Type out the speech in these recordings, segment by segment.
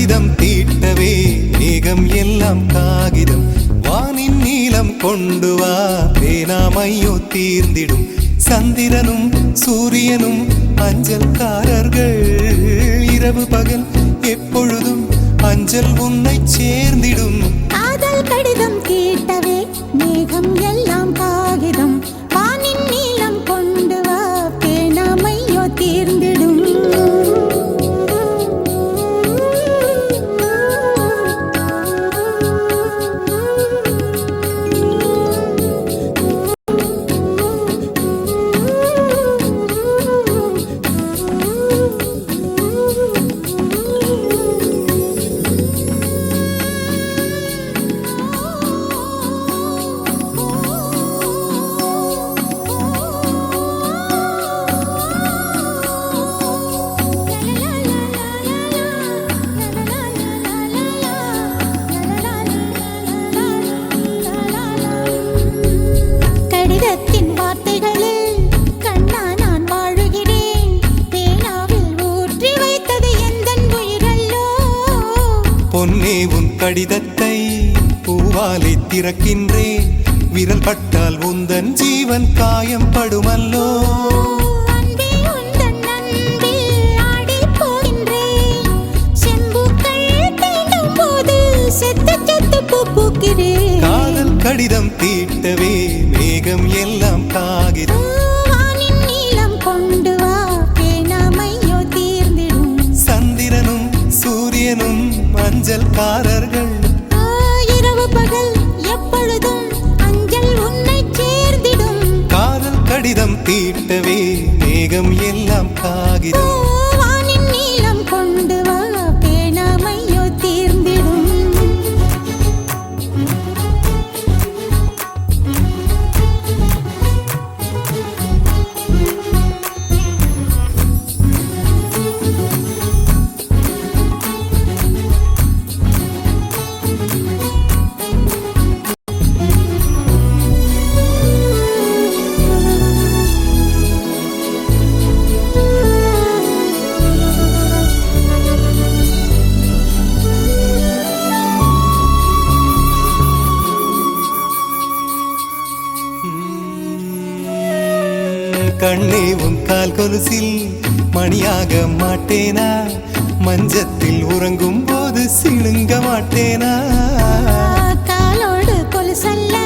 கடிதம் தீட்டவே மேகம் எல்லாம் காகிதம் வானின் நீளம் கொண்டு வா பேனாமையோ தீர்ந்திடும் சந்திரனும் சூரியனும் அஞ்சல்காரர்கள் இரவு பகல் எப்பொழுதும் அஞ்சல் உன்னை சேர்ந்திடும் காதல் கடிதம் தீட்டவே மேகம் எல்லாம் காகிதம் வானின் நீளம் கொண்டு வா பேனாமையோ தீர்ந்திடும் பொன்னே உன் கடிதத்தை பூவாலை திறக்கின்றேன் விரல் பட்டால் உந்தன் ஜீவன் காயம் படுமல்லோ காதல் கடிதம் தீட்டவே மேகம் எல்லாம் காகிதம் கொண்டு வா பேனாமையோ தீர்ந்திடும் சந்திரனும் சூரியனும் அஞ்சல்காரர்கள் இரவு பகல் எப்பொழுதும் அஞ்சல் உன்னை சேர்ந்திடும் காதல் கடிதம் தீட்டவே மேகம் எல்லாம் காகிதம் வானின் நீளம் கொண்டு வா பேனாமையோ தீர்ந்திடும் கண்ணே உன் கால் கொலுசில் மணியாக மாட்டேனா மஞ்சத்தில் உறங்கும் போது சிணுங்க மாட்டேனா காலோடு கொலுசல்ல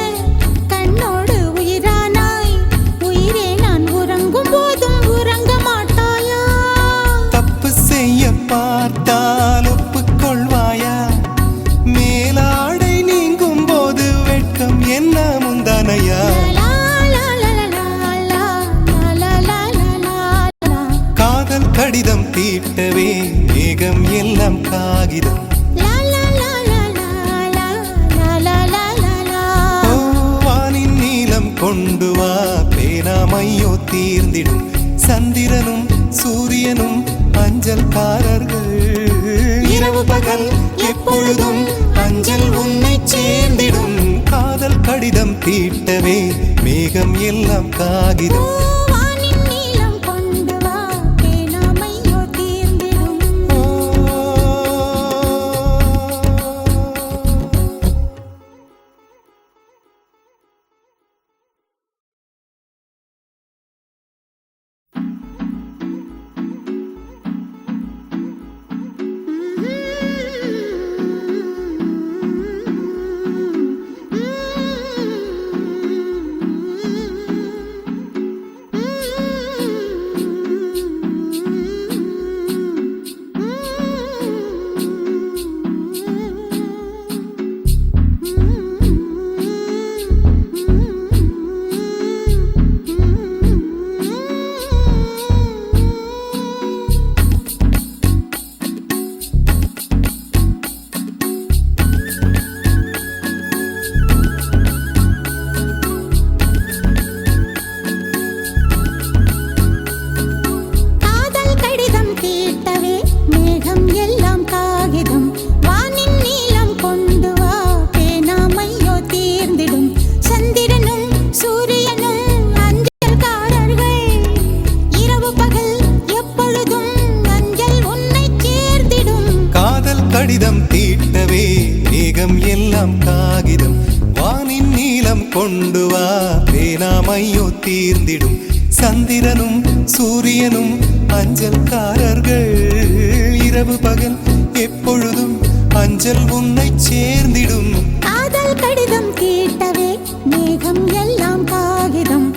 கண்ணோடு உயிரானாய் உயிரே நான் உறங்கும் போதும் உறங்க மாட்டாயா தப்பு செய்ய பார்த்தால் ஒப்புக்கொள்வாயா மேலாடை நீங்கும் போது வெட்கம் என்ன முந்தானையா கடிதம் தீட்டவே மேகம் எல்லாம் காகிதம் வானின் நீளம் கொண்டு வா பேனாமையோ தீர்ந்திடும் சந்திரனும் சூரியனும் அஞ்சல்காரர்கள் இரவு பகல் எப்பொழுதும் அஞ்சல் உன்னை சேர்ந்திடும் காதல் கடிதம் தீட்டவே மேகம் எல்லாம் காகிதம் கடிதம் தீட்டவே மேகம் எல்லாம் காகிதம் வானின் நீலம் கொண்டு வா பேனாமையோ தீர்ந்திடும் சந்திரனும் சூரியனும் அஞ்சல்காரர்கள் இரவு பகல் எப்பொழுதும் அஞ்சல் உன்னை சேர்ந்திடும் காதல் கடிதம் தீட்டவே மேகம் எல்லாம் காகிதம்